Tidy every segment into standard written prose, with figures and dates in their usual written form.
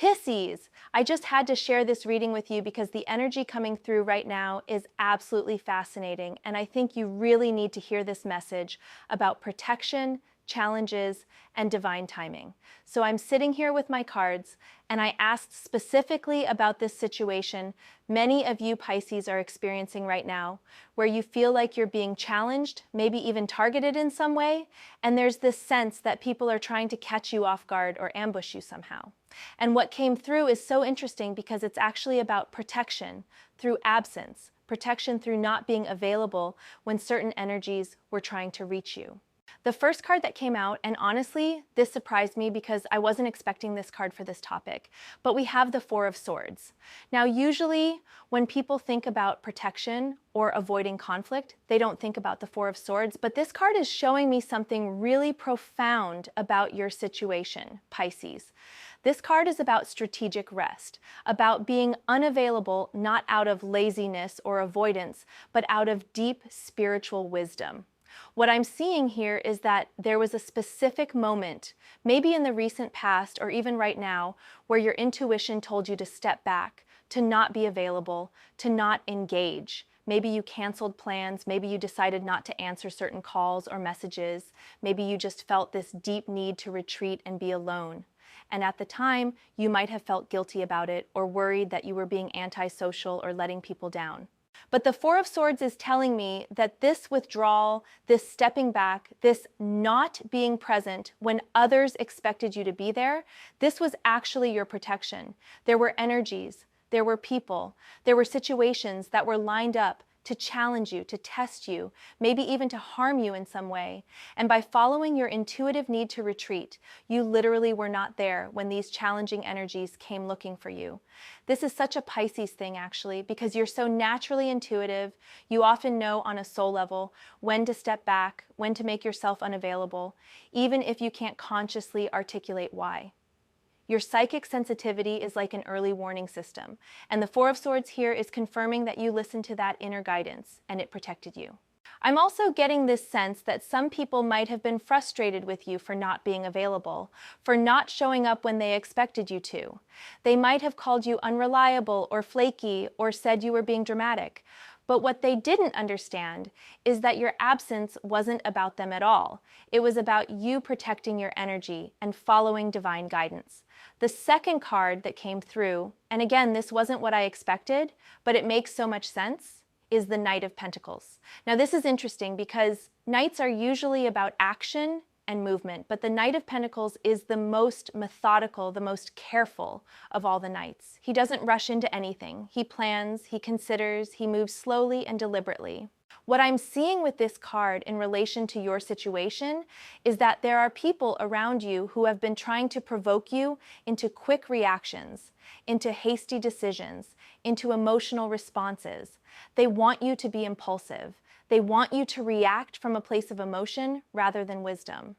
Pisces, I just had to share this reading with you because the energy coming through right now is absolutely fascinating, and I think you really need to hear this message about protection, challenges, and divine timing. So I'm sitting here with my cards, and I asked specifically about this situation many of you Pisces are experiencing right now, where you feel like you're being challenged, maybe even targeted in some way, and there's this sense that people are trying to catch you off guard or ambush you somehow. And what came through is so interesting because it's actually about protection through absence, protection through not being available when certain energies were trying to reach you. The first card that came out, and honestly, this surprised me because I wasn't expecting this card for this topic, but we have the Four of Swords. Now, usually when people think about protection or avoiding conflict, they don't think about the Four of Swords, but this card is showing me something really profound about your situation, Pisces. This card is about strategic rest, about being unavailable not out of laziness or avoidance, but out of deep spiritual wisdom. What I'm seeing here is that there was a specific moment, maybe in the recent past or even right now, where your intuition told you to step back, to not be available, to not engage. Maybe you canceled plans, maybe you decided not to answer certain calls or messages, maybe you just felt this deep need to retreat and be alone. And at the time, you might have felt guilty about it or worried that you were being antisocial or letting people down. But the Four of Swords is telling me that this withdrawal, this stepping back, this not being present when others expected you to be there, this was actually your protection. There were energies, there were people, there were situations that were lined up to challenge you, to test you, maybe even to harm you in some way. And by following your intuitive need to retreat, you literally were not there when these challenging energies came looking for you. This is such a Pisces thing, actually, because you're so naturally intuitive. You often know on a soul level when to step back, when to make yourself unavailable, even if you can't consciously articulate why. Your psychic sensitivity is like an early warning system, and the Four of Swords here is confirming that you listened to that inner guidance and it protected you. I'm also getting this sense that some people might have been frustrated with you for not being available, for not showing up when they expected you to. They might have called you unreliable or flaky or said you were being dramatic. But what they didn't understand is that your absence wasn't about them at all. It was about you protecting your energy and following divine guidance. The second card that came through, and again, this wasn't what I expected, but it makes so much sense, is the Knight of Pentacles. Now, this is interesting because knights are usually about action and movement, but the Knight of Pentacles is the most methodical, the most careful of all the knights. He doesn't rush into anything. He plans, he considers, he moves slowly and deliberately. What I'm seeing with this card in relation to your situation is that there are people around you who have been trying to provoke you into quick reactions, into hasty decisions, into emotional responses. They want you to be impulsive. They want you to react from a place of emotion rather than wisdom.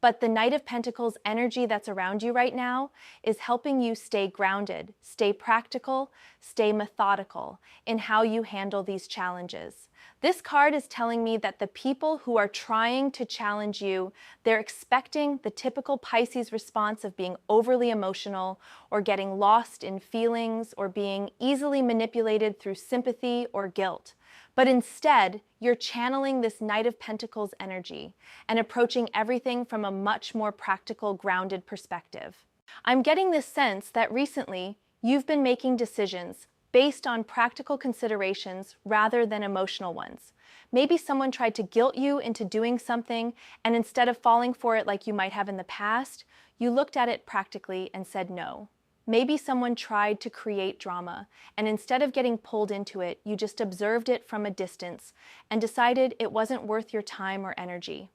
But the Knight of Pentacles energy that's around you right now is helping you stay grounded, stay practical, stay methodical in how you handle these challenges. This card is telling me that the people who are trying to challenge you, they're expecting the typical Pisces response of being overly emotional or getting lost in feelings or being easily manipulated through sympathy or guilt. But instead, you're channeling this Knight of Pentacles energy and approaching everything from a much more practical, grounded perspective. I'm getting this sense that recently you've been making decisions based on practical considerations rather than emotional ones. Maybe someone tried to guilt you into doing something, and instead of falling for it like you might have in the past, you looked at it practically and said no. Maybe someone tried to create drama, and instead of getting pulled into it, you just observed it from a distance and decided it wasn't worth your time or energy.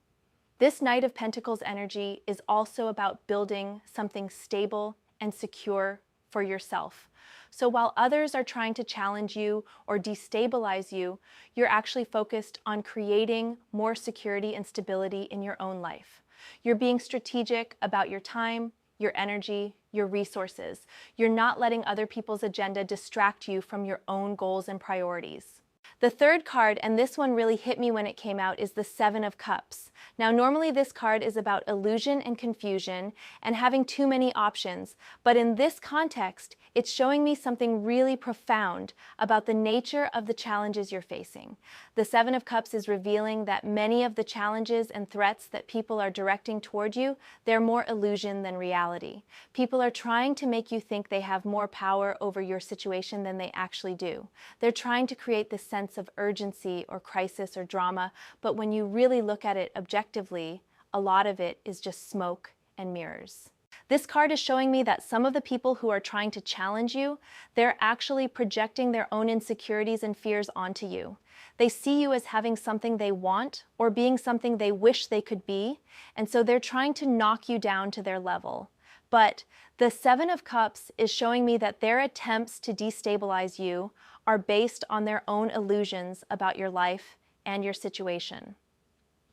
This Knight of Pentacles energy is also about building something stable and secure for yourself. So while others are trying to challenge you or destabilize you, you're actually focused on creating more security and stability in your own life. You're being strategic about your time, your energy, your resources. You're not letting other people's agenda distract you from your own goals and priorities. The third card, and this one really hit me when it came out, is the Seven of Cups. Now, normally this card is about illusion and confusion and having too many options, but in this context, it's showing me something really profound about the nature of the challenges you're facing. The Seven of Cups is revealing that many of the challenges and threats that people are directing toward you, they're more illusion than reality. People are trying to make you think they have more power over your situation than they actually do. They're trying to create this sense of urgency or crisis or drama, but when you really look at it objectively, a lot of it is just smoke and mirrors. This card is showing me that some of the people who are trying to challenge you, they're actually projecting their own insecurities and fears onto you. They see you as having something they want or being something they wish they could be, and so they're trying to knock you down to their level. But the Seven of Cups is showing me that their attempts to destabilize you are based on their own illusions about your life and your situation.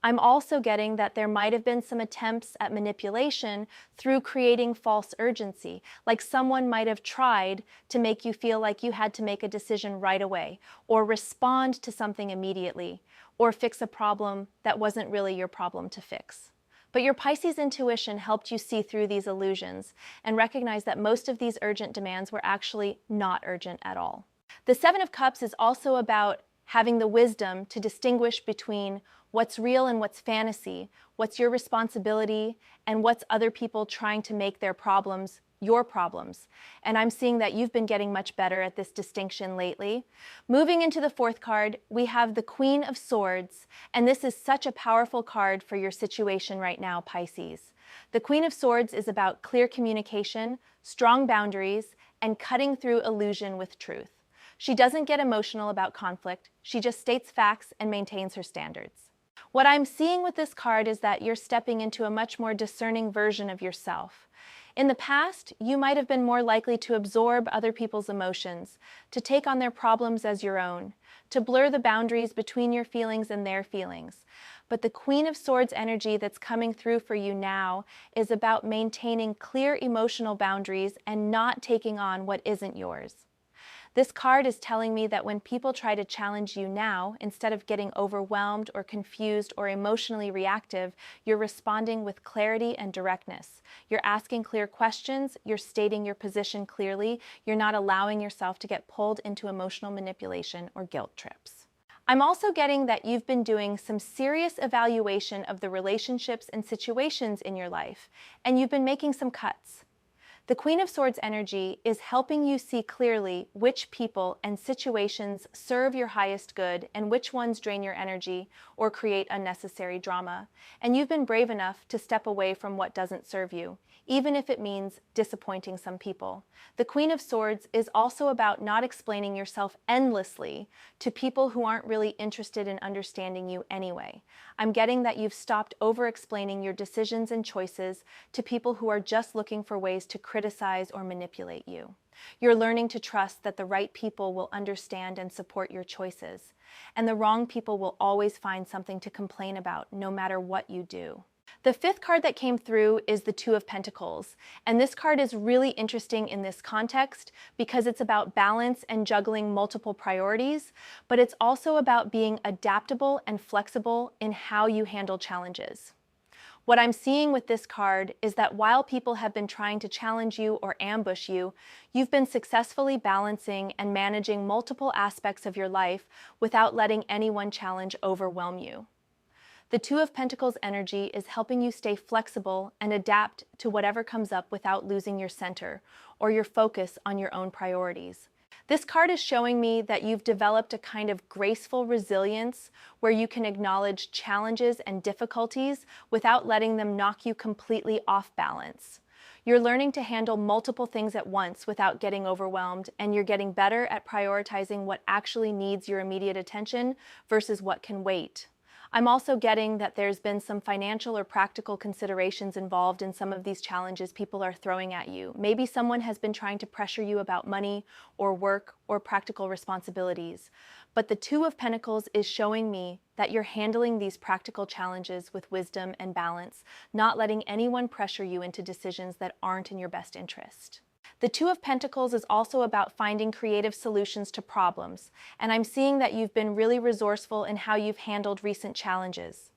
I'm also getting that there might have been some attempts at manipulation through creating false urgency, like someone might have tried to make you feel like you had to make a decision right away, or respond to something immediately, or fix a problem that wasn't really your problem to fix. But your Pisces intuition helped you see through these illusions and recognize that most of these urgent demands were actually not urgent at all. The Seven of Cups is also about having the wisdom to distinguish between what's real and what's fantasy, what's your responsibility, and what's other people trying to make their problems your problems. And I'm seeing that you've been getting much better at this distinction lately. Moving into the fourth card, we have the Queen of Swords, and this is such a powerful card for your situation right now, Pisces. The Queen of Swords is about clear communication, strong boundaries, and cutting through illusion with truth. She doesn't get emotional about conflict, she just states facts and maintains her standards. What I'm seeing with this card is that you're stepping into a much more discerning version of yourself. In the past, you might have been more likely to absorb other people's emotions, to take on their problems as your own, to blur the boundaries between your feelings and their feelings. But the Queen of Swords energy that's coming through for you now is about maintaining clear emotional boundaries and not taking on what isn't yours. This card is telling me that when people try to challenge you now, instead of getting overwhelmed or confused or emotionally reactive, you're responding with clarity and directness. You're asking clear questions, you're stating your position clearly, you're not allowing yourself to get pulled into emotional manipulation or guilt trips. I'm also getting that you've been doing some serious evaluation of the relationships and situations in your life, and you've been making some cuts. The Queen of Swords energy is helping you see clearly which people and situations serve your highest good and which ones drain your energy or create unnecessary drama. And you've been brave enough to step away from what doesn't serve you, even if it means disappointing some people. The Queen of Swords is also about not explaining yourself endlessly to people who aren't really interested in understanding you anyway. I'm getting that you've stopped over-explaining your decisions and choices to people who are just looking for ways to criticize or manipulate you. You're learning to trust that the right people will understand and support your choices, and the wrong people will always find something to complain about, no matter what you do. The fifth card that came through is the Two of Pentacles, and this card is really interesting in this context because it's about balance and juggling multiple priorities, but it's also about being adaptable and flexible in how you handle challenges. What I'm seeing with this card is that while people have been trying to challenge you or ambush you, you've been successfully balancing and managing multiple aspects of your life without letting any one challenge overwhelm you. The Two of Pentacles energy is helping you stay flexible and adapt to whatever comes up without losing your center or your focus on your own priorities. This card is showing me that you've developed a kind of graceful resilience where you can acknowledge challenges and difficulties without letting them knock you completely off balance. You're learning to handle multiple things at once without getting overwhelmed, and you're getting better at prioritizing what actually needs your immediate attention versus what can wait. I'm also getting that there's been some financial or practical considerations involved in some of these challenges people are throwing at you. Maybe someone has been trying to pressure you about money or work or practical responsibilities. But the Two of Pentacles is showing me that you're handling these practical challenges with wisdom and balance, not letting anyone pressure you into decisions that aren't in your best interest. The Two of Pentacles is also about finding creative solutions to problems, and I'm seeing that you've been really resourceful in how you've handled recent challenges.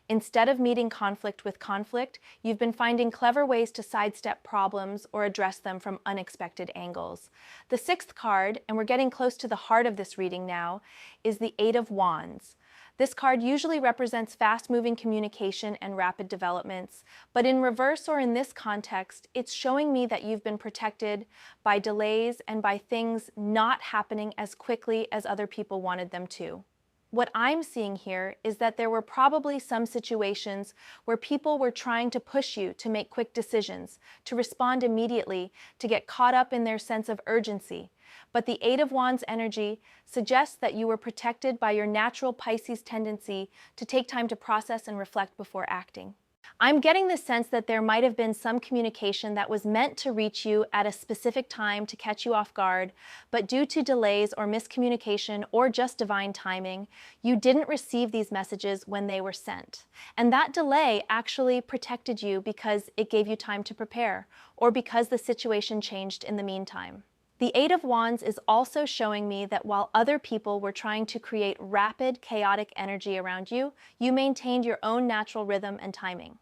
Instead of meeting conflict with conflict, you've been finding clever ways to sidestep problems or address them from unexpected angles. The sixth card, and we're getting close to the heart of this reading now, is the Eight of Wands. This card usually represents fast-moving communication and rapid developments, but in reverse or in this context, it's showing me that you've been protected by delays and by things not happening as quickly as other people wanted them to. What I'm seeing here is that there were probably some situations where people were trying to push you to make quick decisions, to respond immediately, to get caught up in their sense of urgency. But the Eight of Wands energy suggests that you were protected by your natural Pisces tendency to take time to process and reflect before acting. I'm getting the sense that there might have been some communication that was meant to reach you at a specific time to catch you off guard, but due to delays or miscommunication or just divine timing, you didn't receive these messages when they were sent. And that delay actually protected you because it gave you time to prepare, or because the situation changed in the meantime. The Eight of Wands is also showing me that while other people were trying to create rapid, chaotic energy around you, you maintained your own natural rhythm and timing.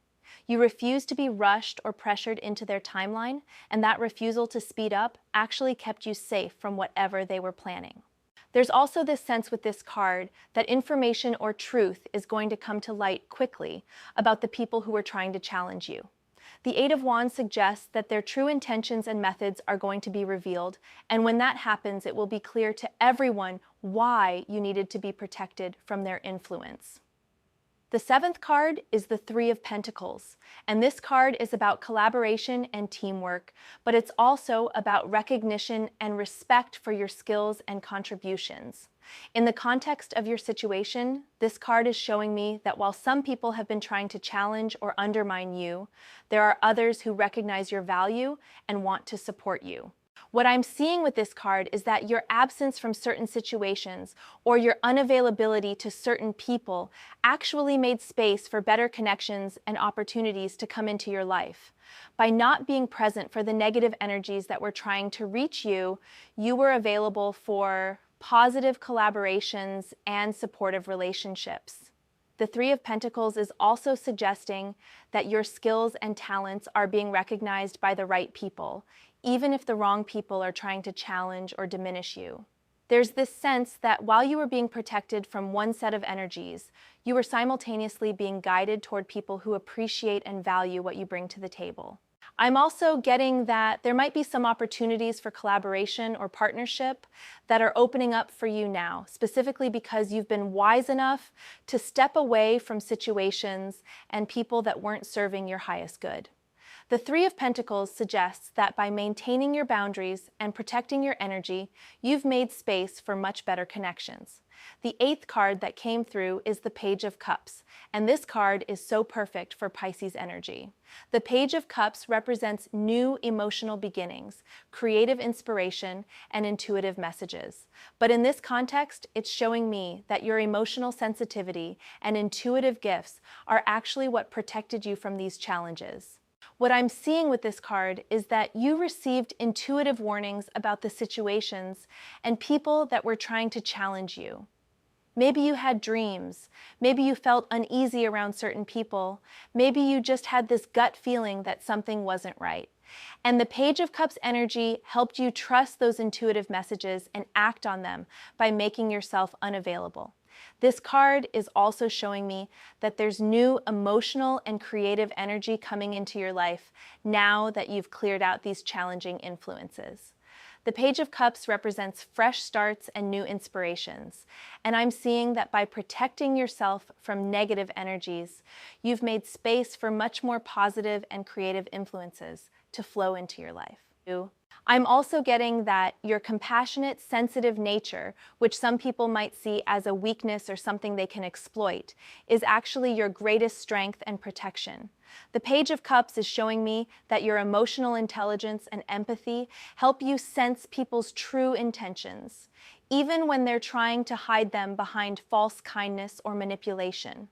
You refused to be rushed or pressured into their timeline, and that refusal to speed up actually kept you safe from whatever they were planning. There's also this sense with this card that information or truth is going to come to light quickly about the people who are trying to challenge you. The Eight of Wands suggests that their true intentions and methods are going to be revealed, and when that happens, it will be clear to everyone why you needed to be protected from their influence. The seventh card is the Three of Pentacles, and this card is about collaboration and teamwork, but it's also about recognition and respect for your skills and contributions. In the context of your situation, this card is showing me that while some people have been trying to challenge or undermine you, there are others who recognize your value and want to support you. What I'm seeing with this card is that your absence from certain situations or your unavailability to certain people actually made space for better connections and opportunities to come into your life. By not being present for the negative energies that were trying to reach you, you were available for positive collaborations and supportive relationships. The Three of Pentacles is also suggesting that your skills and talents are being recognized by the right people, even if the wrong people are trying to challenge or diminish you. There's this sense that while you were being protected from one set of energies, you were simultaneously being guided toward people who appreciate and value what you bring to the table. I'm also getting that there might be some opportunities for collaboration or partnership that are opening up for you now, specifically because you've been wise enough to step away from situations and people that weren't serving your highest good. The Three of Pentacles suggests that by maintaining your boundaries and protecting your energy, you've made space for much better connections. The eighth card that came through is the Page of Cups, and this card is so perfect for Pisces energy. The Page of Cups represents new emotional beginnings, creative inspiration, and intuitive messages. But in this context, it's showing me that your emotional sensitivity and intuitive gifts are actually what protected you from these challenges. What I'm seeing with this card is that you received intuitive warnings about the situations and people that were trying to challenge you. Maybe you had dreams, maybe you felt uneasy around certain people, maybe you just had this gut feeling that something wasn't right. And the Page of Cups energy helped you trust those intuitive messages and act on them by making yourself unavailable. This card is also showing me that there's new emotional and creative energy coming into your life now that you've cleared out these challenging influences. The Page of Cups represents fresh starts and new inspirations, and I'm seeing that by protecting yourself from negative energies, you've made space for much more positive and creative influences to flow into your life. I'm also getting that your compassionate, sensitive nature, which some people might see as a weakness or something they can exploit, is actually your greatest strength and protection. The Page of Cups is showing me that your emotional intelligence and empathy help you sense people's true intentions, even when they're trying to hide them behind false kindness or manipulation.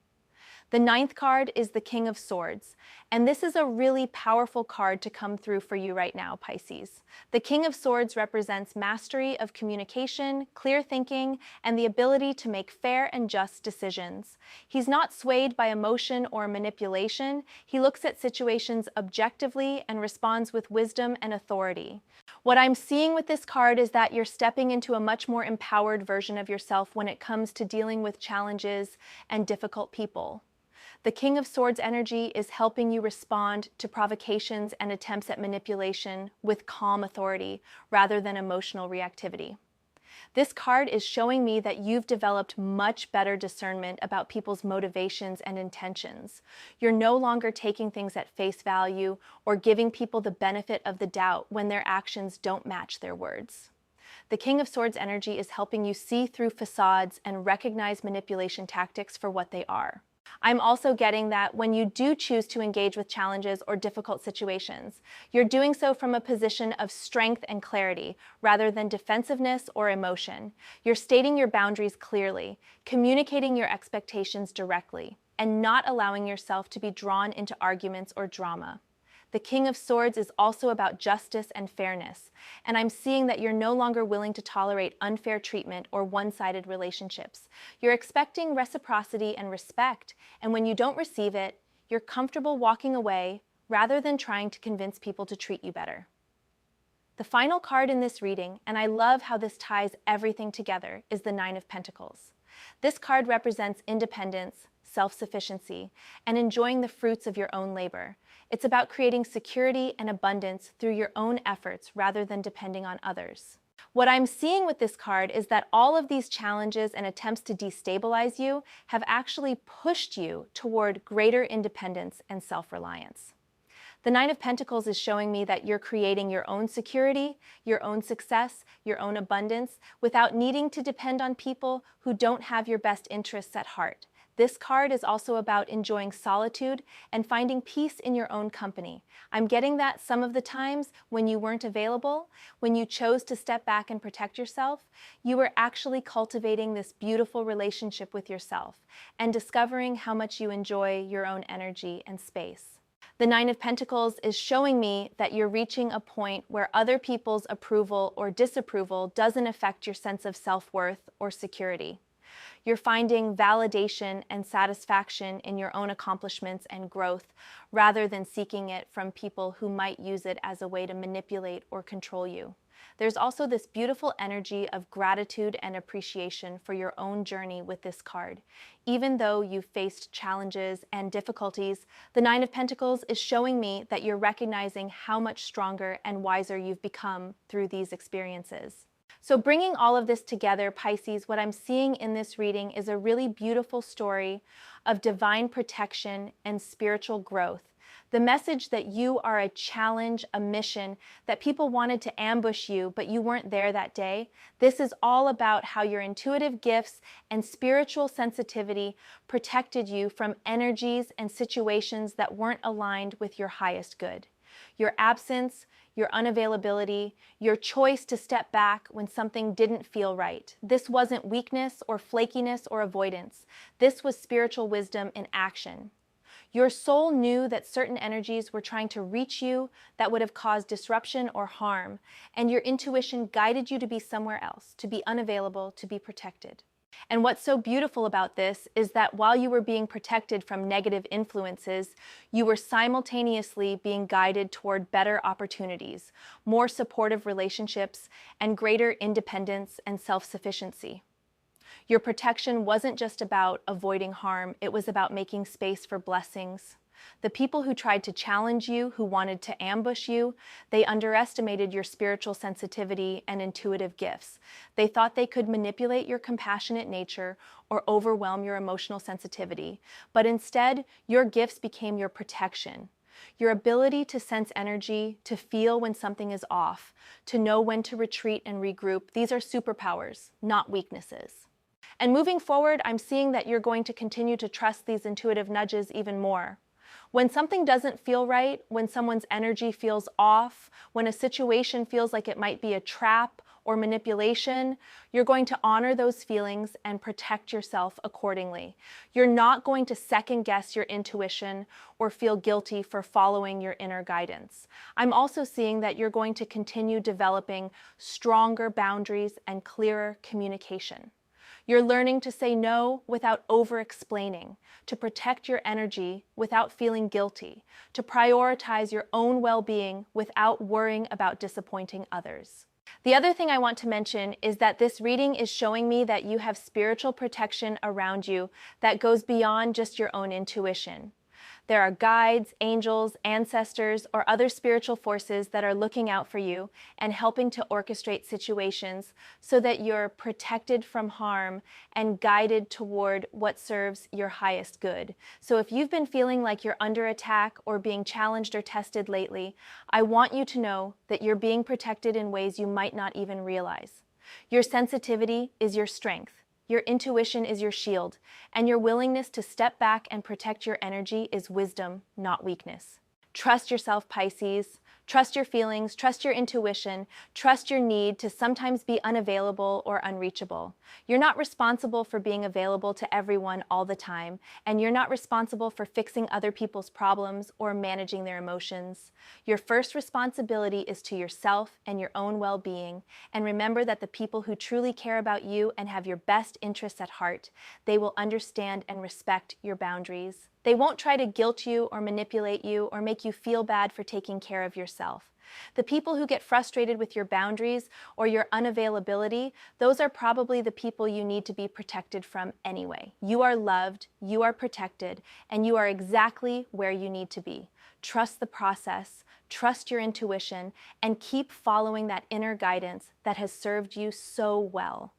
The ninth card is the King of Swords, and this is a really powerful card to come through for you right now, Pisces. The King of Swords represents mastery of communication, clear thinking, and the ability to make fair and just decisions. He's not swayed by emotion or manipulation. He looks at situations objectively and responds with wisdom and authority. What I'm seeing with this card is that you're stepping into a much more empowered version of yourself when it comes to dealing with challenges and difficult people. The King of Swords energy is helping you respond to provocations and attempts at manipulation with calm authority rather than emotional reactivity. This card is showing me that you've developed much better discernment about people's motivations and intentions. You're no longer taking things at face value or giving people the benefit of the doubt when their actions don't match their words. The King of Swords energy is helping you see through facades and recognize manipulation tactics for what they are. I'm also getting that when you do choose to engage with challenges or difficult situations, you're doing so from a position of strength and clarity rather than defensiveness or emotion. You're stating your boundaries clearly, communicating your expectations directly, and not allowing yourself to be drawn into arguments or drama. The King of Swords is also about justice and fairness, and I'm seeing that you're no longer willing to tolerate unfair treatment or one-sided relationships. You're expecting reciprocity and respect, and when you don't receive it, you're comfortable walking away rather than trying to convince people to treat you better. The final card in this reading, and I love how this ties everything together, is the Nine of Pentacles. This card represents independence, self-sufficiency, and enjoying the fruits of your own labor. It's about creating security and abundance through your own efforts rather than depending on others. What I'm seeing with this card is that all of these challenges and attempts to destabilize you have actually pushed you toward greater independence and self-reliance. The Nine of Pentacles is showing me that you're creating your own security, your own success, your own abundance, without needing to depend on people who don't have your best interests at heart. This card is also about enjoying solitude and finding peace in your own company. I'm getting that some of the times when you weren't available, when you chose to step back and protect yourself, you were actually cultivating this beautiful relationship with yourself and discovering how much you enjoy your own energy and space. The Nine of Pentacles is showing me that you're reaching a point where other people's approval or disapproval doesn't affect your sense of self-worth or security. You're finding validation and satisfaction in your own accomplishments and growth rather than seeking it from people who might use it as a way to manipulate or control you. There's also this beautiful energy of gratitude and appreciation for your own journey with this card. Even though you've faced challenges and difficulties, the Nine of Pentacles is showing me that you're recognizing how much stronger and wiser you've become through these experiences. So bringing all of this together, Pisces, what I'm seeing in this reading is a really beautiful story of divine protection and spiritual growth. The message that you are a challenge, a mission, that people wanted to ambush you, but you weren't there that day. This is all about how your intuitive gifts and spiritual sensitivity protected you from energies and situations that weren't aligned with your highest good. Your absence, your unavailability, your choice to step back when something didn't feel right. This wasn't weakness or flakiness or avoidance. This was spiritual wisdom in action. Your soul knew that certain energies were trying to reach you that would have caused disruption or harm, and your intuition guided you to be somewhere else, to be unavailable, to be protected. And what's so beautiful about this is that while you were being protected from negative influences, you were simultaneously being guided toward better opportunities, more supportive relationships, and greater independence and self-sufficiency. Your protection wasn't just about avoiding harm, it was about making space for blessings. The people who tried to challenge you, who wanted to ambush you, they underestimated your spiritual sensitivity and intuitive gifts. They thought they could manipulate your compassionate nature or overwhelm your emotional sensitivity, but instead, your gifts became your protection. Your ability to sense energy, to feel when something is off, to know when to retreat and regroup, these are superpowers, not weaknesses. And moving forward, I'm seeing that you're going to continue to trust these intuitive nudges even more. When something doesn't feel right, when someone's energy feels off, when a situation feels like it might be a trap or manipulation, you're going to honor those feelings and protect yourself accordingly. You're not going to second guess your intuition or feel guilty for following your inner guidance. I'm also seeing that you're going to continue developing stronger boundaries and clearer communication. You're learning to say no without over-explaining, to protect your energy without feeling guilty, to prioritize your own well-being without worrying about disappointing others. The other thing I want to mention is that this reading is showing me that you have spiritual protection around you that goes beyond just your own intuition. There are guides, angels, ancestors, or other spiritual forces that are looking out for you and helping to orchestrate situations so that you're protected from harm and guided toward what serves your highest good. So if you've been feeling like you're under attack or being challenged or tested lately, I want you to know that you're being protected in ways you might not even realize. Your sensitivity is your strength. Your intuition is your shield, and your willingness to step back and protect your energy is wisdom, not weakness. Trust yourself, Pisces. Trust your feelings, trust your intuition, trust your need to sometimes be unavailable or unreachable. You're not responsible for being available to everyone all the time, and you're not responsible for fixing other people's problems or managing their emotions. Your first responsibility is to yourself and your own well-being, and remember that the people who truly care about you and have your best interests at heart, they will understand and respect your boundaries. They won't try to guilt you or manipulate you or make you feel bad for taking care of yourself. The people who get frustrated with your boundaries or your unavailability, those are probably the people you need to be protected from anyway. You are loved, you are protected, and you are exactly where you need to be. Trust the process, trust your intuition, and keep following that inner guidance that has served you so well.